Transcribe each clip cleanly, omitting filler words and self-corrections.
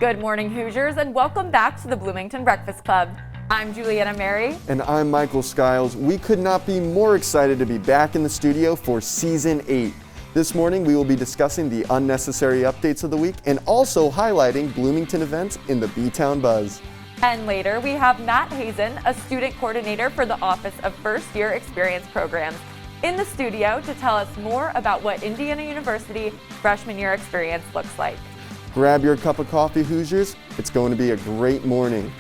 Good morning, Hoosiers, and welcome back to the Bloomington Breakfast Club. I'm Juliana Mary. And I'm Michael Skiles. We could not be more excited to be back in the studio for Season 8. This morning we will be discussing the unnecessary updates of the week and also highlighting Bloomington events in the B-Town Buzz. And later we have Matt Hazen, a student coordinator for the Office of First Year Experience Programs, in the studio to tell us more about what Indiana University freshman year experience looks like. Grab your cup of coffee, Hoosiers. It's going to be a great morning.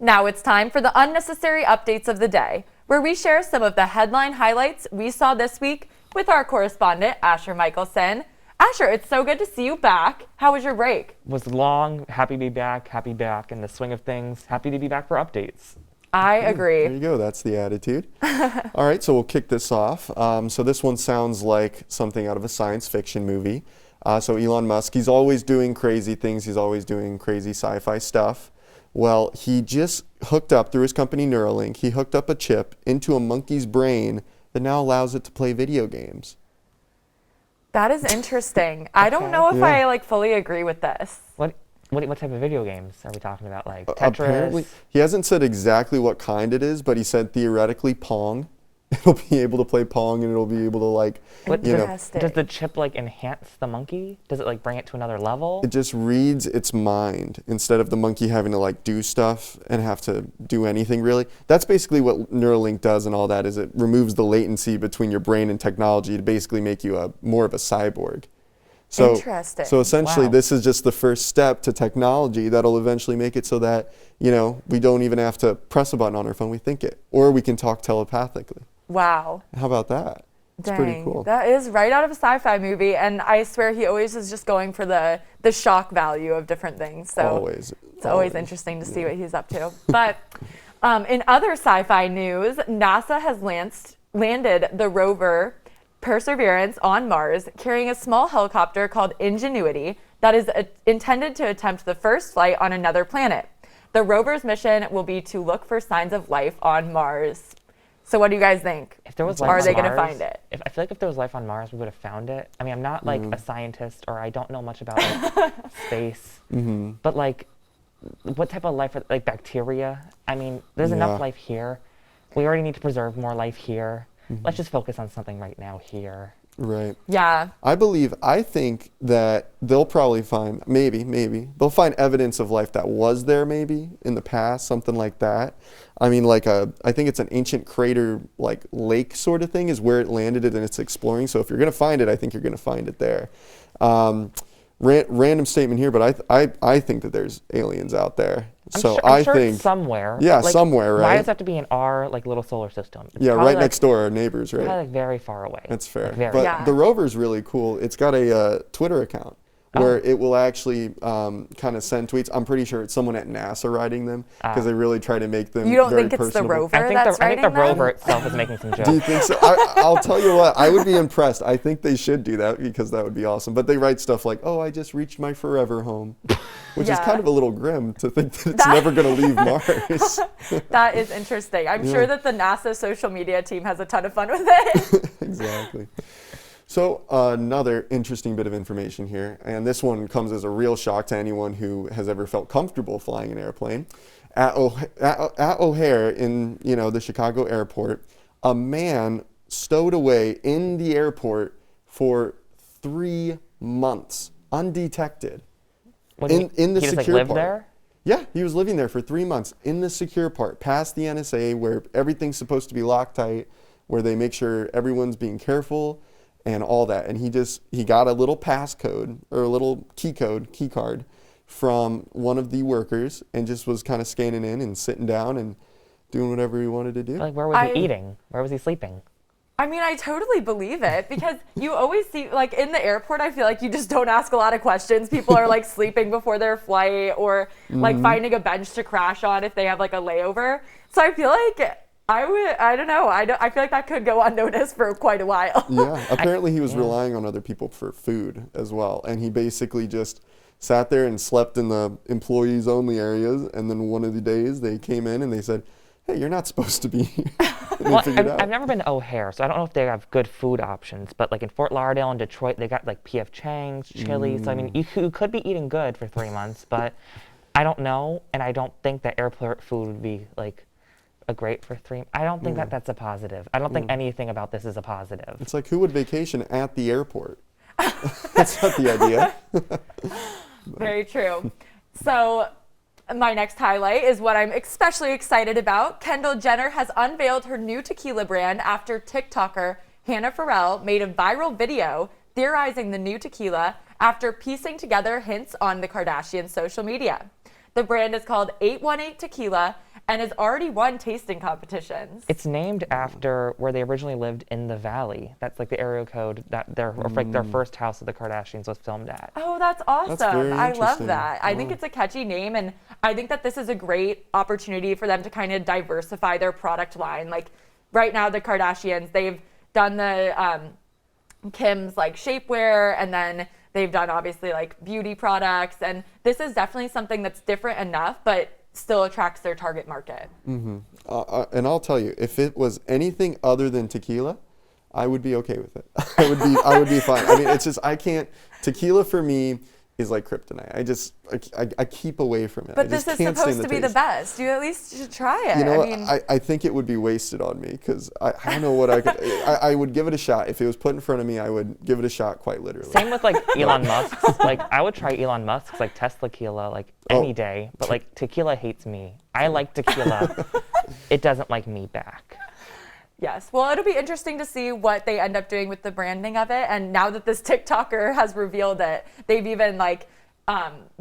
Now it's time for the unnecessary updates of the day, where we share some of the headline highlights we saw this week with our correspondent, Asher Michelson. Asher, it's so good to see you back. How was your break? Was long, happy to be back in the swing of things, happy to be back for updates. I agree. There you go, that's the attitude. All right, so we'll kick this off. So this one sounds like something out of a science fiction movie. So Elon Musk, he's always doing crazy things, he's always doing crazy sci-fi stuff. Well, he just hooked up, through his company Neuralink, he hooked up a chip into a monkey's brain that now allows it to play video games. That is interesting. I don't know if I fully agree with this. What type of video games are we talking about? Like Tetris? Apparently, he hasn't said exactly what kind it is, but he said theoretically Pong. It'll be able to play Pong and it'll be able to Does the chip enhance the monkey? Does it bring it to another level? It just reads its mind instead of the monkey having to do stuff and have to do anything really. That's basically what Neuralink does and all that, is it removes the latency between your brain and technology to basically make you more of a cyborg. So, Interesting. So essentially Wow. This is just the first step to technology that'll eventually make it so that, we don't even have to press a button on our phone, we think it. Or we can talk telepathically. Wow. How about that? It's Dang, pretty cool. that is right out of a sci-fi movie, and I swear he always is just going for the shock value of different things. So Always. It's always interesting to see what he's up to. But in other sci-fi news, NASA has landed the rover Perseverance on Mars, carrying a small helicopter called Ingenuity that is intended to attempt the first flight on another planet. The rover's mission will be to look for signs of life on Mars. So what do you guys think? If there was life Are on they going to Mars, find it? I feel like if there was life on Mars, we would have found it. I mean, I'm not a scientist, or I don't know much about space. Mm-hmm. But what type of life? Bacteria? I mean, there's enough life here. We already need to preserve more life here. Mm-hmm. Let's just focus on something right now here. Right. Yeah. I think that they'll probably find, maybe, they'll find evidence of life that was there maybe in the past, something like that. I mean, I think it's an ancient crater, lake sort of thing is where it landed and it's exploring. So if you're going to find it, I think you're going to find it there. Random statement here, but I think that there's aliens out there. I'm sure it's somewhere. Yeah, somewhere, right? Why does it have to be in our little solar system? It's right next door, our neighbors, right? Probably very far away. That's fair. But the rover's really cool. It's got a Twitter account where it will actually kind of send tweets. I'm pretty sure it's someone at NASA writing them because they really try to make them. You don't very think it's personable. the rover I think that's the writing them? rover itself is making some jokes. Do you think so? I'll tell you what, I would be impressed. I think they should do that because that would be awesome. But they write stuff like, "Oh, I just reached my forever home," which is kind of a little grim to think that it's never going to leave Mars. That is interesting. I'm sure that the NASA social media team has a ton of fun with it. Exactly. So another interesting bit of information here, and this one comes as a real shock to anyone who has ever felt comfortable flying an airplane. At O'Hare in the Chicago airport, a man stowed away in the airport for 3 months, undetected, in the he secure just lived part. there? Yeah, he was living there for 3 months in the secure part, past the NSA, where everything's supposed to be locked tight, where they make sure everyone's being careful and all that. And he got a little passcode or a little key card from one of the workers and just was kind of scanning in and sitting down and doing whatever he wanted to do. Like, where was he eating? Where was he sleeping? I mean, I totally believe it because you always see, like in the airport, I feel like you just don't ask a lot of questions. People are like sleeping before their flight or like finding a bench to crash on if they have like a layover. So I feel like I don't know. I feel like that could go unnoticed for quite a while. Yeah, apparently he was relying on other people for food as well. And he basically just sat there and slept in the employees only areas. And then one of the days they came in and they said, hey, you're not supposed to be here. Well, I've never been to O'Hare, so I don't know if they have good food options. But like in Fort Lauderdale and Detroit, they got like P.F. Chang's, chili. So I mean, you could be eating good for 3 months, but I don't know, and I don't think that airport food would be like a great for 3. I don't think that that's a positive. I don't think anything about this is a positive. It's like, who would vacation at the airport? That's not the idea. Very true. So my next highlight is what I'm especially excited about. Kendall Jenner has unveiled her new tequila brand after TikToker Hannah Farrell made a viral video theorizing the new tequila after piecing together hints on the Kardashians' social media. The brand is called 818 Tequila and has already won tasting competitions. It's named after where they originally lived in the Valley. That's like the area code that their first house of the Kardashians was filmed at. Oh, that's awesome. That's very I love interesting. that. I think it's a catchy name, and I think that this is a great opportunity for them to kind of diversify their product line. Like right now, the Kardashians, they've done the Kim's like shapewear, and then they've done obviously like beauty products, and this is definitely something that's different enough, but still attracts their target market. And I'll tell you, if it was anything other than tequila, I would be okay with it. I would be fine. I mean, it's just tequila for me is like kryptonite. I keep away from it. But this is supposed to be the best. You at least should try it. You know, I think it would be wasted on me because I don't know what I could. I would give it a shot. If it was put in front of me, I would give it a shot quite literally. Same with like Elon Musk's. Like I would try Elon Musk's like Tesla tequila like any day, but like tequila hates me. I like tequila. It doesn't like me back. Yes. Well, it'll be interesting to see what they end up doing with the branding of it. And now that this TikToker has revealed it, they've even like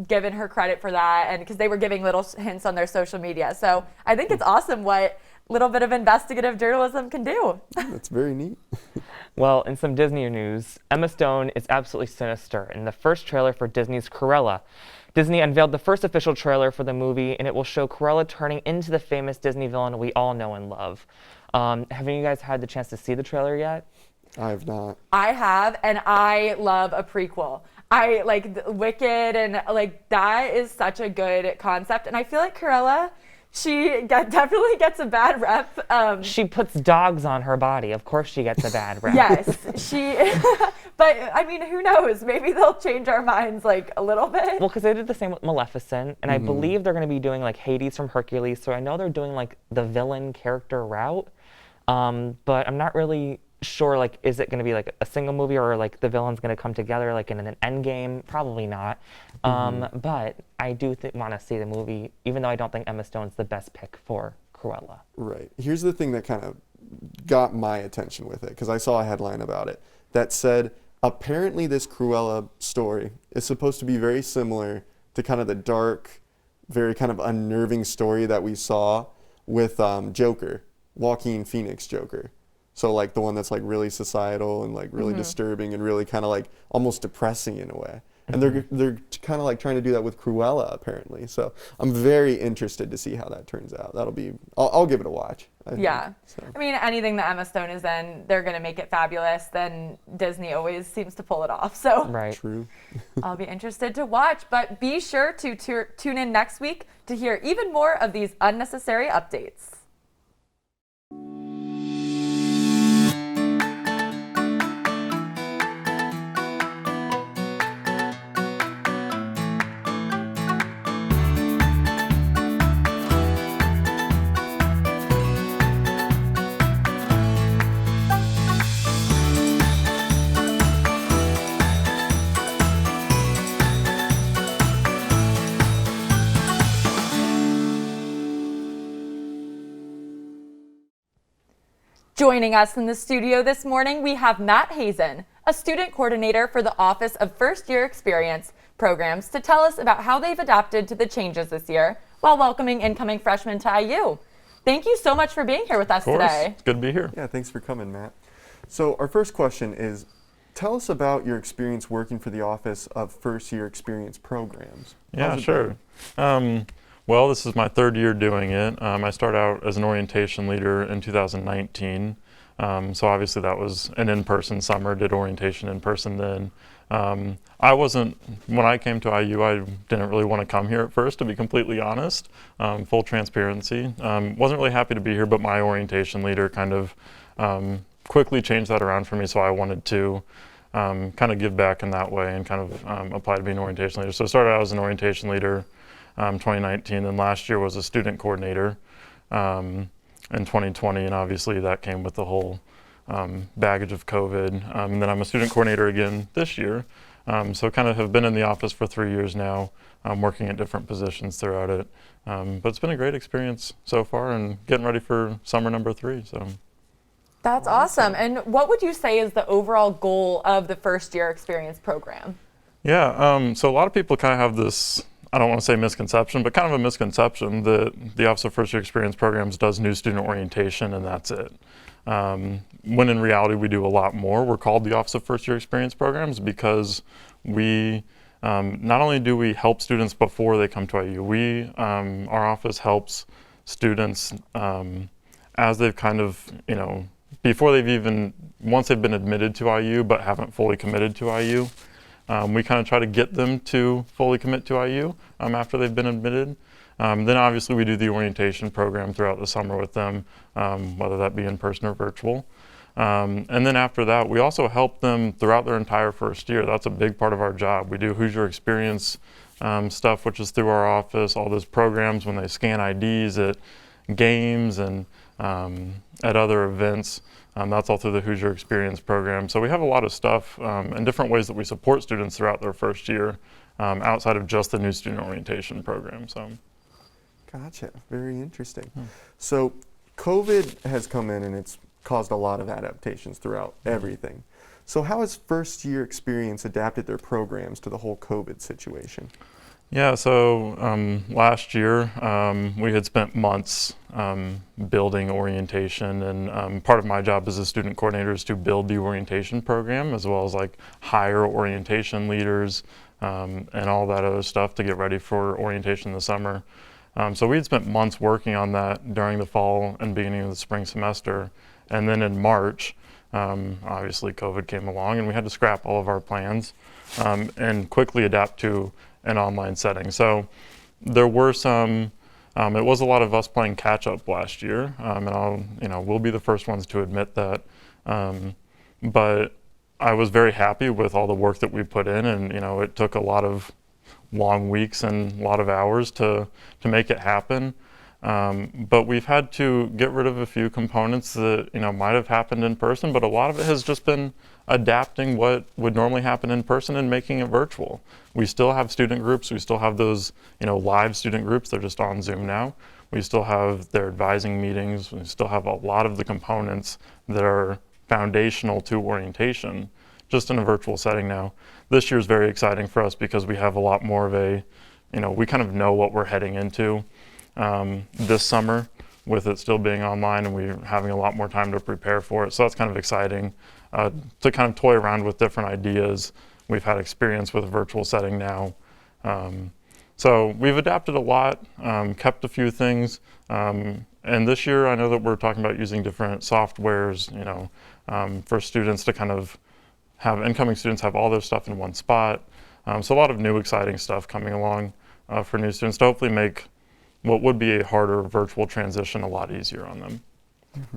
given her credit for that, and because they were giving little hints on their social media. So I think it's awesome what little bit of investigative journalism can do. That's very neat. Well, in some Disney news, Emma Stone is absolutely sinister in the first trailer for Disney's Cruella. Disney unveiled the first official trailer for the movie, and it will show Cruella turning into the famous Disney villain we all know and love. Have you guys had the chance to see the trailer yet? I have not. I have, and I love a prequel. I like Wicked, and like that is such a good concept. And I feel like Cruella, definitely gets a bad rep. She puts dogs on her body. Of course she gets a bad rep. Yes, but I mean, who knows? Maybe they'll change our minds like a little bit. Well, because they did the same with Maleficent, and I believe they're going to be doing like Hades from Hercules. So I know they're doing like the villain character route, but I'm not really sure. Like, is it going to be like a single movie, or like the villain's going to come together like in an end game? Probably not. But I do want to see the movie, even though I don't think Emma Stone's the best pick for Cruella. Right. Here's the thing that kind of got my attention with it, because I saw a headline about it that said apparently this Cruella story is supposed to be very similar to kind of the dark, very kind of unnerving story that we saw with Joker, Joaquin Phoenix Joker. So like the one that's like really societal and like really disturbing and really kind of like almost depressing in a way. And they're kind of like trying to do that with Cruella apparently. So I'm very interested to see how that turns out. I'll give it a watch. I think, so. I mean, anything that Emma Stone is in, they're going to make it fabulous. Then Disney always seems to pull it off. So Right. True. I'll be interested to watch. But be sure to tune in next week to hear even more of these unnecessary updates. Joining us in the studio this morning, we have Matt Hazen, a student coordinator for the Office of First Year Experience Programs, to tell us about how they've adapted to the changes this year while welcoming incoming freshmen to IU. Thank you so much for being here with us Of course. today. It's good to be here. Yeah, thanks for coming, Matt. So our first question is, tell us about your experience working for the Office of First Year Experience Programs. Yeah, How's it sure. Well, this is my third year doing it. I started out as an orientation leader in 2019. So obviously that was an in-person summer, did orientation in person then. When I came to IU, I didn't really want to come here at first, to be completely honest. Full transparency. Wasn't really happy to be here, but my orientation leader kind of quickly changed that around for me, so I wanted to kind of give back in that way and kind of apply to be an orientation leader. So I started out as an orientation leader 2019, and last year was a student coordinator in 2020, and obviously that came with the whole baggage of COVID. And then I'm a student coordinator again this year. So kind of have been in the office for 3 years now, working at different positions throughout it. But it's been a great experience so far and getting ready for summer number 3. So. That's awesome. And what would you say is the overall goal of the First Year Experience Program? Yeah, so a lot of people kind of have this, I don't want to say misconception, but kind of a misconception that the Office of First Year Experience Programs does new student orientation and that's it. When in reality we do a lot more. We're called the Office of First Year Experience Programs because we not only do we help students before they come to IU, our office helps students as they've kind of, once they've been admitted to IU but haven't fully committed to IU. We kind of try to get them to fully commit to IU after they've been admitted. Then obviously we do the orientation program throughout the summer with them, whether that be in person or virtual. And then after that, we also help them throughout their entire first year. That's a big part of our job. We do Hoosier Experience stuff, which is through our office, all those programs when they scan IDs at games and at other events. That's all through the Hoosier Experience program. So we have a lot of stuff and different ways that we support students throughout their first year outside of just the new student orientation program. So. Gotcha. Very interesting. So COVID has come in and it's caused a lot of adaptations throughout everything. So how has First Year Experience adapted their programs to the whole COVID situation? Yeah, so last year we had spent months building orientation, and part of my job as a student coordinator is to build the orientation program as well as like hire orientation leaders and all that other stuff to get ready for orientation in the summer. So we had spent months working on that during the fall and beginning of the spring semester, and then in March, obviously COVID came along and we had to scrap all of our plans and quickly adapt to an online setting. So there were some, it was a lot of us playing catch up last year, and we'll be the first ones to admit that. But I was very happy with all the work that we put in, and it took a lot of long weeks and a lot of hours to make it happen. But we've had to get rid of a few components that might have happened in person, but a lot of it has just been adapting what would normally happen in person and making it virtual. We still have student groups, we still have those live student groups, they're just on Zoom now. We still have their advising meetings, we still have a lot of the components that are foundational to orientation, just in a virtual setting now. This year is very exciting for us because we have a lot more of a, we kind of know what we're heading into this summer with it still being online, and we're having a lot more time to prepare for it. So that's kind of exciting to kind of toy around with different ideas. We've had experience with a virtual setting now. So we've adapted a lot, kept a few things. And this year I know that we're talking about using different softwares, for students to kind of have incoming students have all their stuff in one spot. So a lot of new exciting stuff coming along for new students to hopefully make what would be a harder virtual transition a lot easier on them.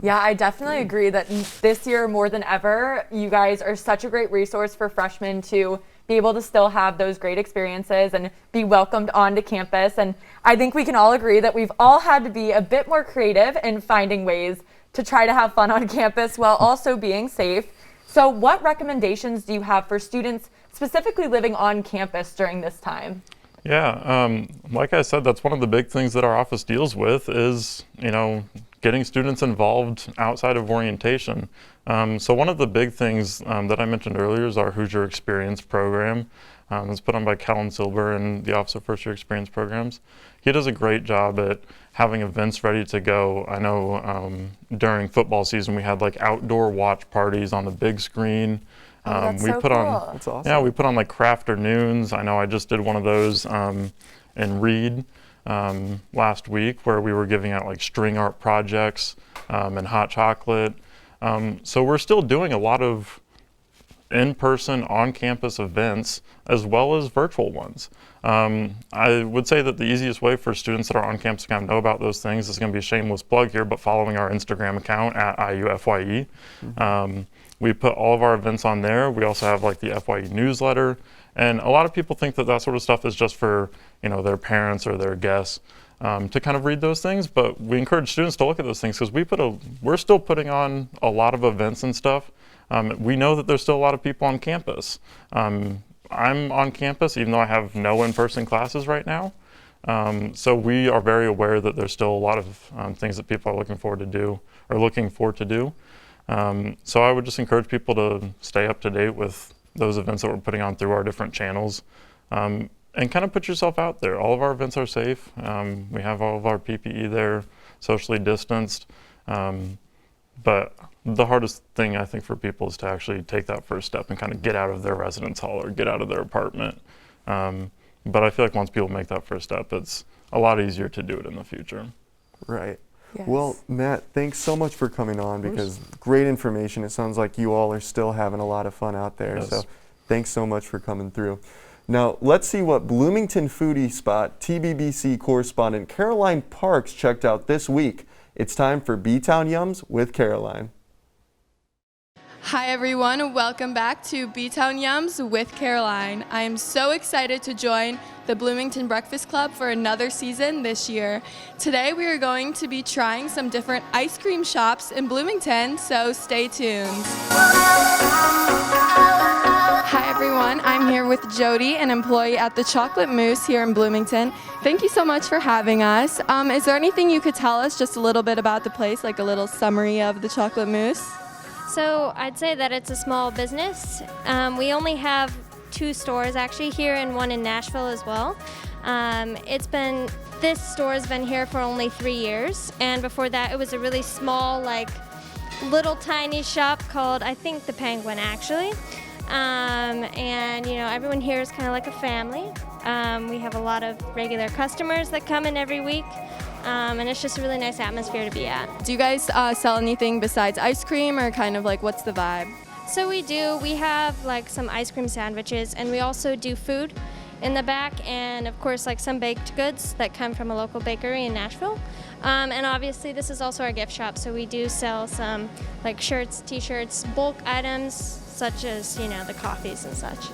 Yeah, I definitely agree that this year more than ever, you guys are such a great resource for freshmen to be able to still have those great experiences and be welcomed onto campus. And I think we can all agree that we've all had to be a bit more creative in finding ways to try to have fun on campus while also being safe. So what recommendations do you have for students specifically living on campus during this time? Yeah, like I said, that's one of the big things that our office deals with is, getting getting students involved outside of orientation. So one of the big things that I mentioned earlier is our Hoosier Experience program. It's put on by Kellen Silber and the Office of First Year Experience Programs. He does a great job at having events ready to go. I know during football season we had like outdoor watch parties on the big screen. That's we so put cool. on, That's awesome. yeah, we put on like craft afternoons. I know I just did one of those in Reed last week where we were giving out like string art projects and hot chocolate. So we're still doing a lot of in-person, on-campus events as well as virtual ones. I would say that the easiest way for students that are on campus to kind of know about those things is going to be a shameless plug here, but following our Instagram account at IUFYE. We put all of our events on there. We also have like the FYE newsletter, and a lot of people think that that sort of stuff is just for, you know, their parents or their guests to kind of read those things, but we encourage students to look at those things because we're still putting on a lot of events and stuff. We know that there's still a lot of people on campus. I'm on campus even though I have no in-person classes right now. So we are very aware that there's still a lot of things that people are looking forward to do. So I would just encourage people to stay up to date with those events that we're putting on through our different channels. And kind of put yourself out there. All of our events are safe. We have all of our PPE there, socially distanced. But the hardest thing I think for people is to actually take that first step and kind of get out of their residence hall or get out of their apartment. But I feel like once people make that first step, it's a lot easier to do it in the future. Right. Yes. Well, Matt, thanks so much for coming on because great information. It sounds like you all are still having a lot of fun out there. Yes. So thanks so much for coming through. Now, let's see what Bloomington foodie spot TBBC correspondent Caroline Parks checked out this week. It's time for B-Town Yums with Caroline. Hi everyone, welcome back to B-Town Yums with Caroline. I am so excited to join the Bloomington Breakfast Club for another season this year. Today we are going to be trying some different ice cream shops in Bloomington, so stay tuned. Hi everyone, I'm here with Jody, an employee at the Chocolate Mousse here in Bloomington. Thank you so much for having us. Is there anything you could tell us just a little bit about the place, like a little summary of the Chocolate Mousse? So I'd say that it's a small business. We only have 2 stores actually here and one in Nashville as well. This store has been here for only 3 years, and before that it was a really small, like little tiny shop called, I think, the Penguin actually. And you know, everyone here is kind of like a family. We have a lot of regular customers that come in every week. And it's just a really nice atmosphere to be at. Do you guys sell anything besides ice cream, or kind of like what's the vibe? So we do. We have like some ice cream sandwiches, and we also do food in the back, and of course like some baked goods that come from a local bakery in Nashville. And obviously this is also our gift shop, so we do sell some like shirts, t-shirts, bulk items such as, you know, the coffees and such.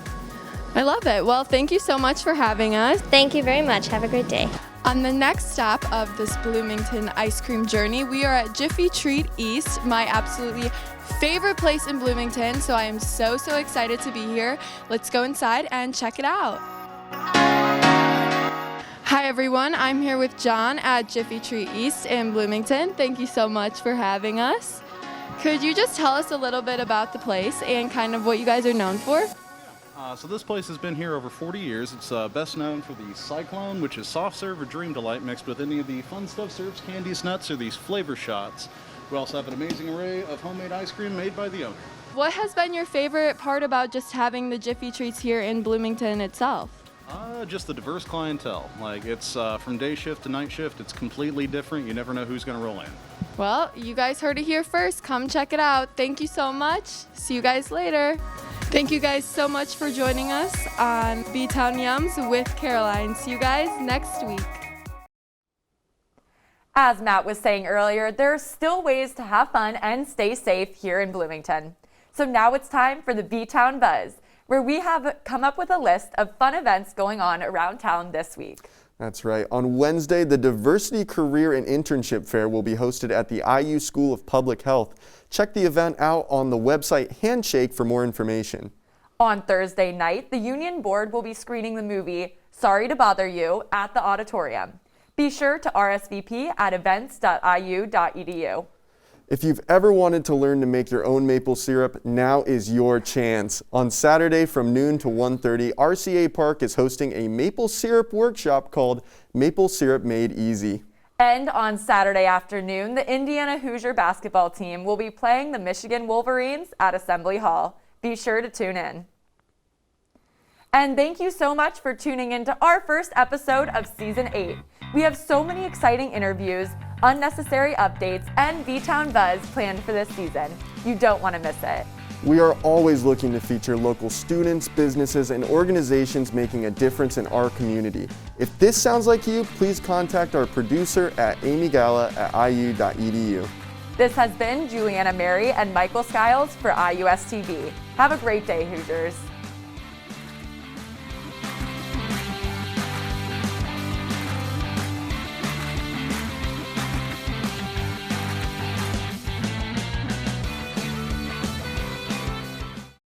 I love it. Well, thank you so much for having us. Thank you very much. Have a great day. On the next stop of this Bloomington ice cream journey, we are at Jiffy Treat East, my absolutely favorite place in Bloomington, so I am so excited to be here. Let's go inside and check it out. Hi everyone, I'm here with John at Jiffy Treat East in Bloomington. Thank you so much for having us. Could you just tell us a little bit about the place and kind of what you guys are known for? So this place has been here over 40 years. It's best known for the Cyclone, which is soft serve or dream delight mixed with any of the fun stuff, syrups, candies, nuts, or these flavor shots. We also have an amazing array of homemade ice cream made by the owner. What has been your favorite part about just having the Jiffy Treats here in Bloomington itself? Just the diverse clientele. Like, it's from day shift to night shift. It's completely different. You never know who's going to roll in. Well, you guys heard it here first. Come check it out. Thank you so much. See you guys later. Thank you guys so much for joining us on B-Town Yums with Caroline. See you guys next week. As Matt was saying earlier, there are still ways to have fun and stay safe here in Bloomington. So now it's time for the B-Town Buzz, where we have come up with a list of fun events going on around town this week. That's right. On Wednesday, the Diversity Career and Internship Fair will be hosted at the IU School of Public Health. Check the event out on the website Handshake for more information. On Thursday night, the Union Board will be screening the movie Sorry to Bother You at the auditorium. Be sure to RSVP at events.iu.edu. If you've ever wanted to learn to make your own maple syrup, now is your chance. On Saturday from noon to 1:30, RCA Park is hosting a maple syrup workshop called Maple Syrup Made Easy. And on Saturday afternoon, the Indiana Hoosier basketball team will be playing the Michigan Wolverines at Assembly Hall. Be sure to tune in. And thank you so much for tuning in to our first episode of Season 8. We have so many exciting interviews, unnecessary updates, and V-Town buzz planned for this season. You don't want to miss it. We are always looking to feature local students, businesses, and organizations making a difference in our community. If this sounds like you, please contact our producer at amygala@iu.edu. This has been Juliana Mary and Michael Skiles for IUS TV. Have a great day, Hoosiers.